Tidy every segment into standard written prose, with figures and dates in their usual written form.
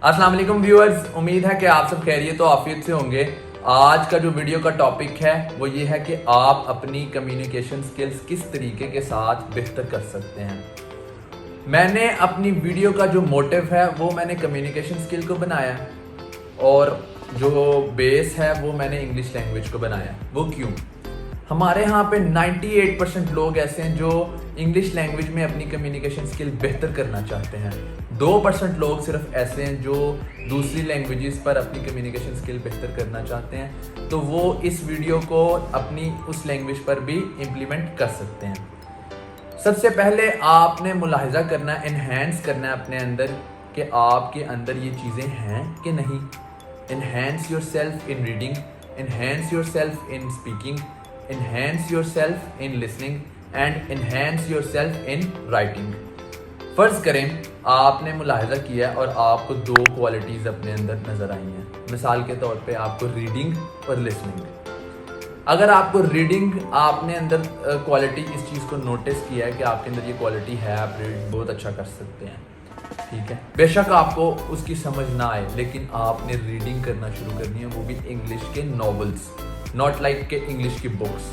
अस्सलाम वालेकुम व्यूअर्स, उम्मीद है कि आप सब खैरियत तो आफियत से होंगे। आज का जो वीडियो का टॉपिक है वो ये है कि आप अपनी कम्युनिकेशन स्किल्स किस तरीके के साथ बेहतर कर सकते हैं। मैंने अपनी वीडियो का जो मोटिव है वो मैंने कम्युनिकेशन स्किल को बनाया और जो बेस है वो मैंने इंग्लिश लैंग्वेज को बनाया। वो क्यों? हमारे यहाँ पे 98% लोग ऐसे हैं जो इंग्लिश लैंग्वेज में अपनी कम्युनिकेशन स्किल बेहतर करना चाहते हैं। 2% लोग सिर्फ ऐसे हैं जो दूसरी लैंग्वेजेस पर अपनी कम्युनिकेशन स्किल बेहतर करना चाहते हैं, तो वो इस वीडियो को अपनी उस लैंग्वेज पर भी इम्प्लीमेंट कर सकते हैं। सबसे पहले आपने मुलाहिजा करना, एनहांस करना है अपने अंदर कि आपके अंदर ये चीज़ें हैं कि नहीं। Enhance your self in reading, enhance your self in speaking, enhance yourself in listening and enhance yourself in writing। फर्ज करें आपने मुलाहिजा किया और आपको 2 क्वालिटीज़ अपने अंदर नज़र आई हैं। मिसाल के तौर पे आपको रीडिंग और लिसनिंग। अगर आपको रीडिंग, आपने अंदर क्वालिटी इस चीज़ को नोटिस किया है कि आपके अंदर ये क्वालिटी है, आप रीडिंग बहुत अच्छा कर सकते हैं, ठीक है। बेशक आपको उसकी समझ ना आए, लेकिन आपने रीडिंग करना शुरू करनी है, वो भी इंग्लिश के नॉवेल्स, नॉट लाइक के इंग्लिश की बुक्स।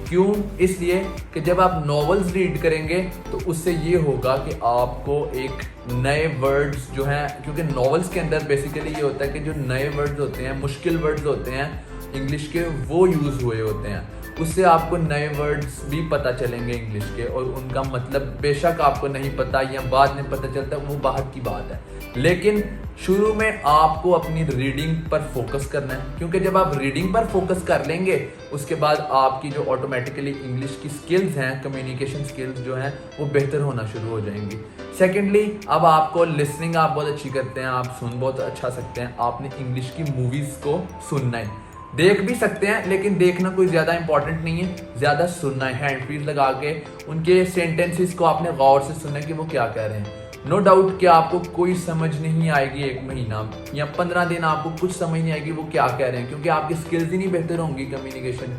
क्यों? इसलिए कि जब आप नॉवेल्स रीड करेंगे तो उससे ये होगा कि आपको एक नए वर्ड्स जो हैं, क्योंकि नॉवेल्स के अंदर बेसिकली ये होता है कि जो नए वर्ड्स होते हैं, मुश्किल वर्ड्स होते हैं इंग्लिश के, वो यूज़ हुए होते हैं। उससे आपको नए वर्ड्स भी पता चलेंगे इंग्लिश के, और उनका मतलब बेशक आपको नहीं पता या बाद में पता चलता है, वो बाहर की बात है। लेकिन शुरू में आपको अपनी रीडिंग पर फोकस करना है, क्योंकि जब आप रीडिंग पर फोकस कर लेंगे उसके बाद आपकी जो ऑटोमेटिकली इंग्लिश की स्किल्स हैं, कम्युनिकेशन स्किल्स जो हैं, वो बेहतर होना शुरू हो जाएंगी। सेकेंडली, अब आपको लिसनिंग आप बहुत अच्छी करते हैं, आप सुन बहुत अच्छा सकते हैं, आपने इंग्लिश की मूवीज़ को सुनना है। देख भी सकते हैं लेकिन देखना कोई ज़्यादा इंपॉर्टेंट नहीं है, ज़्यादा सुनना है। हैंड फ्रीज लगा के उनके सेंटेंसेस को आपने गौर से सुनना है कि वो क्या कह रहे हैं। नो डाउट कि आपको कोई समझ नहीं आएगी 1 महीना या 15 दिन, आपको कुछ समझ नहीं आएगी वो क्या कह रहे हैं, क्योंकि आपकी स्किल्स ही नहीं बेहतर होंगी कम्युनिकेशन।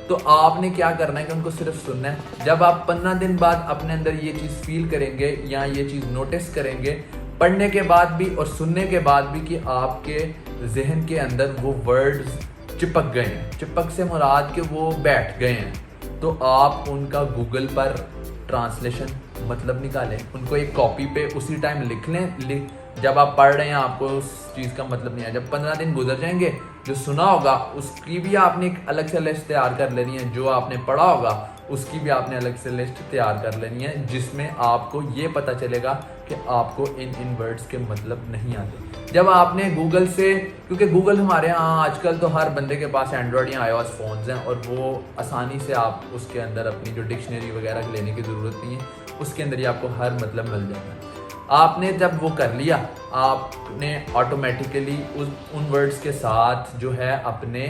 तो आपने क्या करना है कि उनको सिर्फ सुनना है। जब आप 15 दिन बाद अपने अंदर ये चीज़ फील करेंगे या ये चीज़ नोटिस करेंगे, पढ़ने के बाद भी और सुनने के बाद भी, कि आपके जहन के अंदर वो वर्ड्स चिपक गए हैं, चिपक से मुराद के वो बैठ गए हैं, तो आप उनका गूगल पर ट्रांसलेशन मतलब निकालें, उनको एक कॉपी पे उसी टाइम लिख लें। जब आप पढ़ रहे हैं आपको उस चीज़ का मतलब नहीं है, जब 15 दिन गुजर जाएंगे, जो सुना होगा उसकी भी आपने एक अलग से लिस्ट तैयार कर लेनी है, जो आपने पढ़ा होगा उसकी भी आपने अलग से लिस्ट तैयार कर लेनी है, जिसमें आपको ये पता चलेगा कि आपको इन वर्ड्स के मतलब नहीं आते। जब आपने गूगल से, क्योंकि गूगल हमारे यहाँ आजकल तो हर बंदे के पास एंड्रॉयड या iOS फ़ोन्स हैं, और वो आसानी से आप उसके अंदर अपनी जो डिक्शनरी वगैरह लेने की ज़रूरत नहीं है, उसके अंदर ही आपको हर मतलब मिल जाएगा। आपने जब वो कर लिया, आपने ऑटोमेटिकली उन वर्ड्स के साथ जो है अपने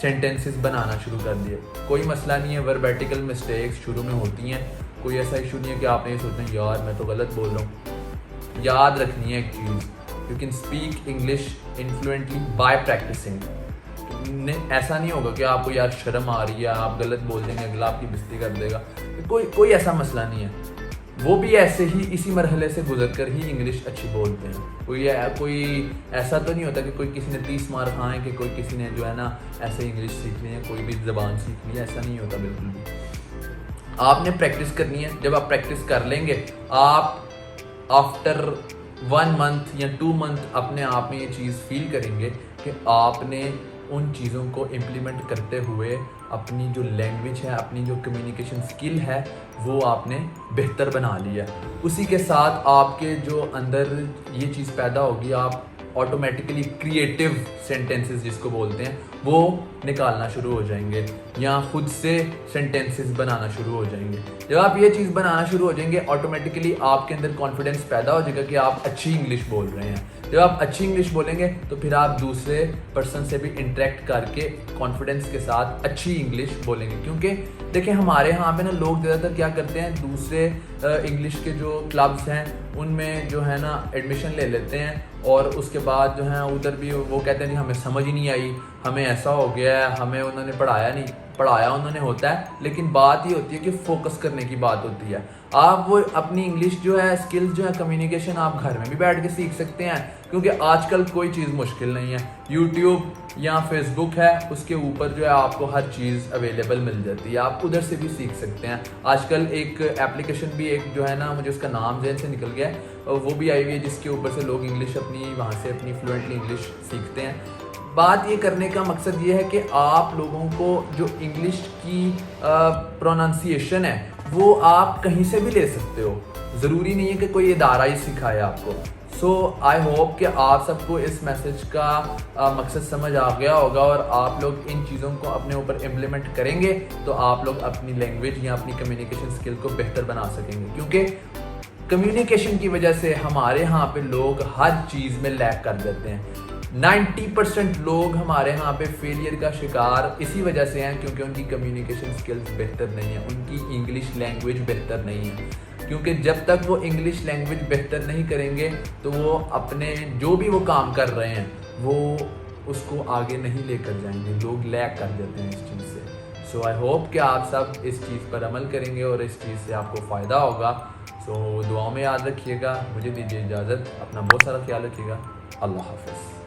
सेंटेंसेस बनाना शुरू कर दिए। कोई मसला नहीं है, वर्बैटिकल मिस्टेक्स शुरू में होती हैं, कोई ऐसा इशू नहीं है कि आपने ये सोचना यार मैं तो गलत बोल रहा हूँ। याद रखनी है एक चीज़, you can speak English in fluently by practicing. ऐसा नहीं होगा कि आपको यार शर्म आ रही है, आप गलत बोल देंगे, अगला आपकी बेइज्जती कर देगा, कोई ऐसा मसला नहीं है। वो भी ऐसे ही इसी मरहले से गुजर कर ही इंग्लिश अच्छी बोलते हैं। कोई ऐसा तो नहीं होता कि कोई किसी ने 30 मार खाए, कि कोई किसी ने जो है ना ऐसे इंग्लिश सीख ली है, कोई भी ज़बान सीख ली है, ऐसा नहीं होता बिल्कुल भी। आपने प्रैक्टिस करनी है। जब आप प्रैक्टिस कर लेंगे, आप आफ्टर 1 मंथ या 2 मंथ अपने आप में ये चीज़ फील करेंगे कि आपने उन चीज़ों को इम्प्लीमेंट करते हुए अपनी जो लैंग्वेज है, अपनी जो कम्युनिकेशन स्किल है, वो आपने बेहतर बना लिया। उसी के साथ आपके जो अंदर ये चीज़ पैदा होगी, आप ऑटोमेटिकली क्रिएटिव सेंटेंसेस जिसको बोलते हैं वो निकालना शुरू हो जाएंगे, या खुद से सेंटेंसेस बनाना शुरू हो जाएंगे। जब आप ये चीज़ बनाना शुरू हो जाएंगे, ऑटोमेटिकली आपके अंदर कॉन्फिडेंस पैदा हो जाएगा कि आप अच्छी इंग्लिश बोल रहे हैं। जब आप अच्छी इंग्लिश बोलेंगे तो फिर आप दूसरे पर्सन से भी इंटरेक्ट करके कॉन्फिडेंस के साथ अच्छी इंग्लिश बोलेंगे। क्योंकि देखिए हमारे यहाँ पे ना लोग ज़्यादातर क्या करते हैं, दूसरे इंग्लिश के जो क्लब्स हैं उनमें जो है ना एडमिशन ले लेते हैं, और उसके बाद जो है उधर भी वो कहते हैं कि हमें समझ ही नहीं आई, हमें ऐसा हो गया है, हमें उन्होंने पढ़ाया उन्होंने होता है, लेकिन बात ये होती है कि फोकस करने की बात होती है। आप वो अपनी इंग्लिश जो है, स्किल्स जो है, कम्युनिकेशन आप घर में भी बैठ के सीख सकते हैं, کیونکہ آج کل کوئی چیز مشکل نہیں ہے. یوٹیوب یا فیس بک ہے, اس کے اوپر جو ہے آپ کو ہر چیز اویلیبل مل جاتی ہے, آپ ادھر سے بھی سیکھ سکتے ہیں. آج کل ایک ایپلیکیشن بھی ایک جو ہے نا, مجھے اس کا نام ذہن سے نکل گیا ہے, وہ بھی آئی ہوئی ہے جس کے اوپر سے لوگ انگلش اپنی وہاں سے اپنی فلوئنٹلی انگلش سیکھتے ہیں. بات یہ کرنے کا مقصد یہ ہے کہ آپ لوگوں کو جو انگلش کی پروننسیشن ہے وہ آپ کہیں سے بھی لے سکتے ہو, ضروری نہیں ہے کہ کوئی ادارہ ہی سکھائے آپ کو. سو آئی ہوپ کہ آپ سب کو اس میسج کا مقصد سمجھ آ گیا ہوگا, اور آپ لوگ ان چیزوں کو اپنے اوپر امپلیمنٹ کریں گے تو آپ لوگ اپنی لینگویج یا اپنی کمیونیکیشن اسکل کو بہتر بنا سکیں گے. کیونکہ کمیونیکیشن کی وجہ سے ہمارے ہاں پہ لوگ ہر چیز میں لیک کر دیتے ہیں. 90% لوگ ہمارے ہاں پہ فیلئر کا شکار اسی وجہ سے ہیں کیونکہ ان کی کمیونیکیشن سکلز بہتر نہیں ہیں, ان کی انگلش لینگویج بہتر نہیں ہے. کیونکہ جب تک وہ انگلش لینگویج بہتر نہیں کریں گے تو وہ اپنے جو بھی وہ کام کر رہے ہیں وہ اس کو آگے نہیں لے کر جائیں گے. لوگ لیک کر دیتے ہیں اس چیز سے. سو آئی ہوپ کہ آپ سب اس چیز پر عمل کریں گے اور اس چیز سے آپ کو فائدہ ہوگا. سو دعاؤں میں یاد رکھیے گا. مجھے دیجیے اجازت, اپنا بہت سارا خیال رکھیے گا. اللہ حافظ.